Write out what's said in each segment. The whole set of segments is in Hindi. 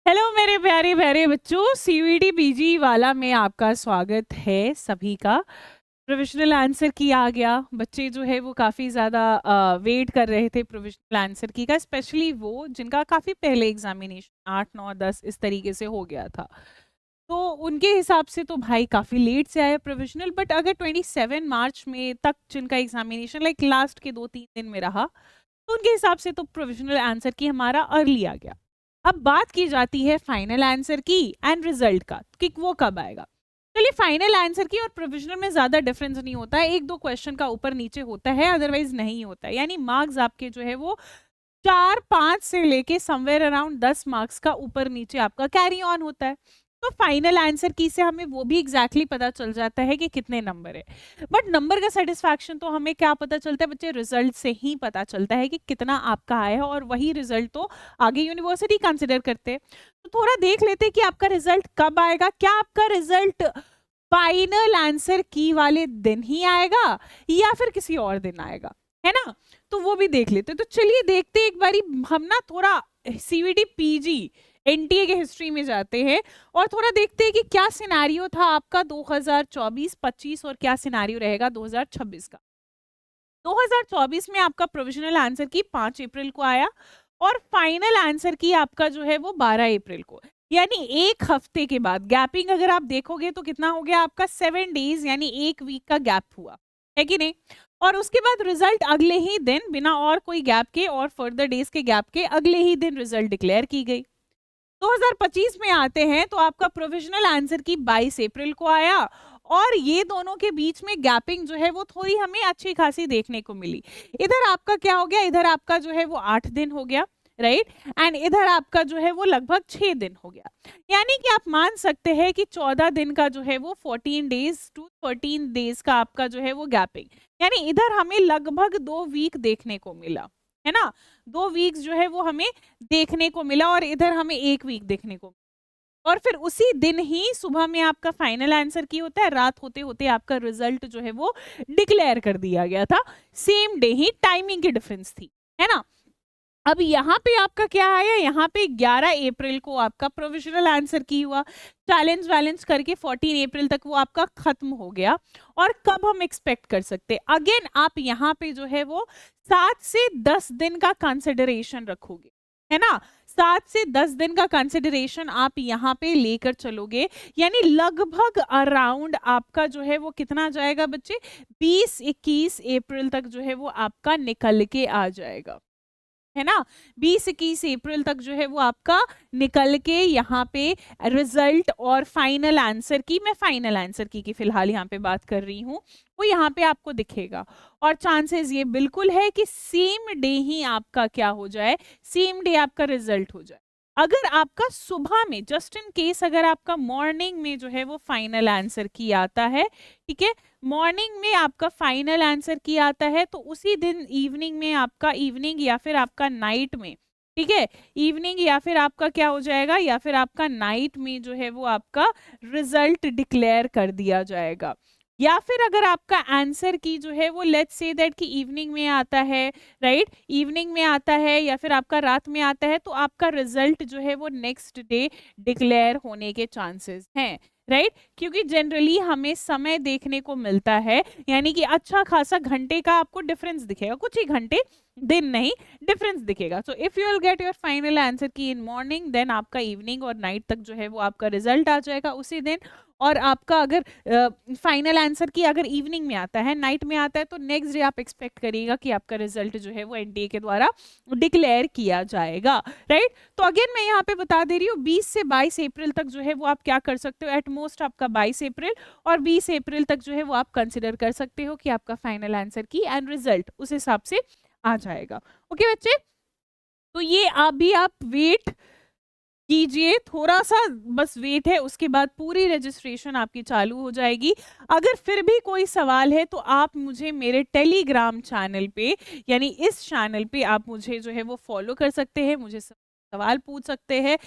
हेलो मेरे प्यारे प्यारे बच्चों, सीवीटी पीजी वाला में आपका स्वागत है सभी का। प्रोविजनल आंसर की आ गया। बच्चे जो है वो काफ़ी ज़्यादा वेट कर रहे थे प्रोविजनल आंसर की का, स्पेशली वो जिनका काफ़ी पहले एग्जामिनेशन 8 9 10 इस तरीके से हो गया था। तो उनके हिसाब से तो भाई काफ़ी लेट से आया प्रोविजनल, बट अगर 27 मार्च में तक जिनका एग्जामिनेशन लाइक लास्ट के 2 3 दिन में रहा, तो उनके हिसाब से तो प्रोविजनल आंसर की हमारा अर्ली आ गया। अब बात की जाती है फाइनल आंसर की एंड रिजल्ट का कि वो कब आएगा। चलिए, फाइनल आंसर की और प्रोविजनल में ज्यादा डिफरेंस नहीं होता है, 1 2 क्वेश्चन का ऊपर नीचे होता है, अदरवाइज नहीं होता है। यानी मार्क्स आपके जो है वो 4 5 से लेके समवेयर अराउंड 10 मार्क्स का ऊपर नीचे आपका कैरी ऑन होता है। तो फाइनल आंसर की से हमें वो भी एग्जैक्टली पता चल जाता है कि कितने नंबर है। बट नंबर का सेटिस्फैक्शन तो हमें क्या पता चलता है बच्चे, रिजल्ट से ही पता चलता है कि कितना आपका आया है, और वही रिजल्ट तो आगे यूनिवर्सिटी कंसिडर करते हैं। तो थोड़ा देख लेते हैं कि आपका रिजल्ट कब आएगा। क्या आपका रिजल्ट फाइनल आंसर की वाले दिन ही आएगा या फिर किसी और दिन आएगा, है ना? तो वो भी देख लेते हैं। तो चलिए देखते हैं एक बारी, हम ना थोड़ा सीवीटी पीजी एनटीए के हिस्ट्री में जाते हैं और थोड़ा देखते हैं कि क्या सिनेरियो था आपका 2024-25 और क्या सिनेरियो रहेगा 2026 का। 2024 में आपका प्रोविजनल आंसर की 5 अप्रैल को आया और फाइनल आंसर की आपका जो है वो 12 अप्रैल को। यानी एक हफ्ते के बाद गैपिंग अगर आप देखोगे तो कितना हो गया आपका 7 डेज, यानी एक वीक का गैप हुआ है कि नहीं। और उसके बाद रिजल्ट अगले ही दिन बिना और कोई गैप के और फर्दर डेज के गैप के अगले ही दिन रिजल्ट डिक्लेयर की गई। 2025 में आते हैं तो आपका प्रोविजनल आंसर की 22 अप्रैल को आया और ये दोनों के बीच में गैपिंग जो है वो थोड़ी हमें अच्छी खासी देखने को मिली। इधर आपका क्या हो गया, इधर आपका जो है वो 8 दिन हो गया, राइट, एंड इधर आपका जो है वो लगभग 6 दिन हो गया। यानी कि आप मान सकते हैं कि 14 दिन का जो है वो 14 डेज टू 13 डेज का आपका जो है वो गैपिंग, यानी इधर हमें लगभग 2 वीक देखने को मिला, है ना। 2 वीक्स जो है वो हमें देखने को मिला और इधर हमें 1 वीक देखने को। और फिर उसी दिन ही सुबह में आपका फाइनल आंसर की होता है, रात होते होते आपका रिजल्ट जो है वो डिक्लेयर कर दिया गया था। सेम डे ही, टाइमिंग की डिफरेंस थी, है ना। अब यहाँ पे आपका क्या आया, यहाँ पे 11 अप्रैल को आपका प्रोविजनल आंसर की हुआ। चैलेंज वैलेंज करके 14 अप्रैल तक वो आपका खत्म हो गया। और कब हम एक्सपेक्ट कर सकते, अगेन आप यहाँ पे जो है वो 7 से 10 दिन का कंसिडरेशन रखोगे, है ना। 7 से 10 दिन का कंसिडरेशन आप यहाँ पे लेकर चलोगे, यानी लगभग अराउंड आपका जो है वो कितना जाएगा बच्चे, 20 21 अप्रैल तक जो है वो आपका निकल के आ जाएगा, है ना। 20 21 अप्रैल तक जो है वो आपका निकल के यहाँ पे रिजल्ट और फाइनल आंसर की, मैं फाइनल आंसर की फिलहाल यहाँ पे बात कर रही हूँ, वो यहाँ पे आपको दिखेगा। और चांसेस ये बिल्कुल है कि सेम डे ही आपका क्या हो जाए, सेम डे आपका रिजल्ट हो जाए। अगर आपका सुबह में, जस्ट इन केस अगर आपका मॉर्निंग में जो है वो फाइनल आंसर की आता है, ठीक है, मॉर्निंग में आपका फाइनल आंसर की आता है, तो उसी दिन इवनिंग में आपका, इवनिंग या फिर आपका नाइट में, ठीक है, इवनिंग या फिर आपका क्या हो जाएगा, या फिर आपका नाइट में जो है वो आपका रिजल्ट डिक्लेयर कर दिया जाएगा। या फिर अगर आपका आंसर की जो है वो लेट्स से दैट कि इवनिंग में आता है, राइट, इवनिंग में आता है या फिर आपका रात में आता है, तो आपका रिजल्ट जो है वो नेक्स्ट डे डिक्लेयर होने के चांसेस हैं, राइट। क्योंकि जनरली हमें समय देखने को मिलता है, यानी कि अच्छा खासा घंटे का आपको डिफरेंस दिखेगा, कुछ ही घंटे, दिन नहीं, डिफरेंस दिखेगा। So if you will get your final answer की इन मॉर्निंग, देन आपका इवनिंग और नाइट तक जो है वो आपका रिजल्ट आ जाएगा उसी दिन। और आपका अगर फाइनल आंसर की अगर इवनिंग में आता है, नाइट में आता है, तो नेक्स्ट डे आप एक्सपेक्ट करिएगा कि आपका रिजल्ट जो है वो एनटीए के द्वारा डिक्लेयर किया जाएगा, राइट। तो अगेन मैं यहाँ पे बता दे रही हूँ, 20 से 22 अप्रैल तक जो है वो आप क्या कर सकते हो, एट मोस्ट आपका 22 अप्रैल और 20 अप्रैल तक जो है वो आप कंसिडर कर सकते हो कि आपका फाइनल आंसर की एंड रिजल्ट उस हिसाब से आ जाएगा। ओके बच्चे, तो ये अभी आप वेट कीजिए, थोड़ा सा बस वेट है, उसके बाद पूरी रजिस्ट्रेशन आपकी चालू हो जाएगी। अगर फिर भी कोई सवाल है तो आप मुझे मेरे टेलीग्राम चैनल पे, यानी इस चैनल पे आप मुझे जो है वो फॉलो कर सकते हैं, मुझे सवाल पूछ सकते हैं।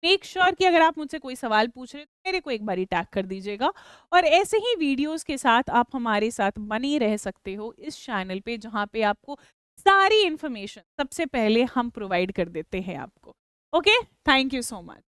मेक श्योर कि अगर आप मुझसे कोई सवाल पूछ रहे हैं तो मेरे को एक बारी टैग कर दीजिएगा। और ऐसे ही वीडियोस के साथ आप हमारे साथ बने रह सकते हो इस चैनल पे, जहाँ पे आपको सारी इंफॉर्मेशन सबसे पहले हम प्रोवाइड कर देते हैं आपको। Okay, thank you so much.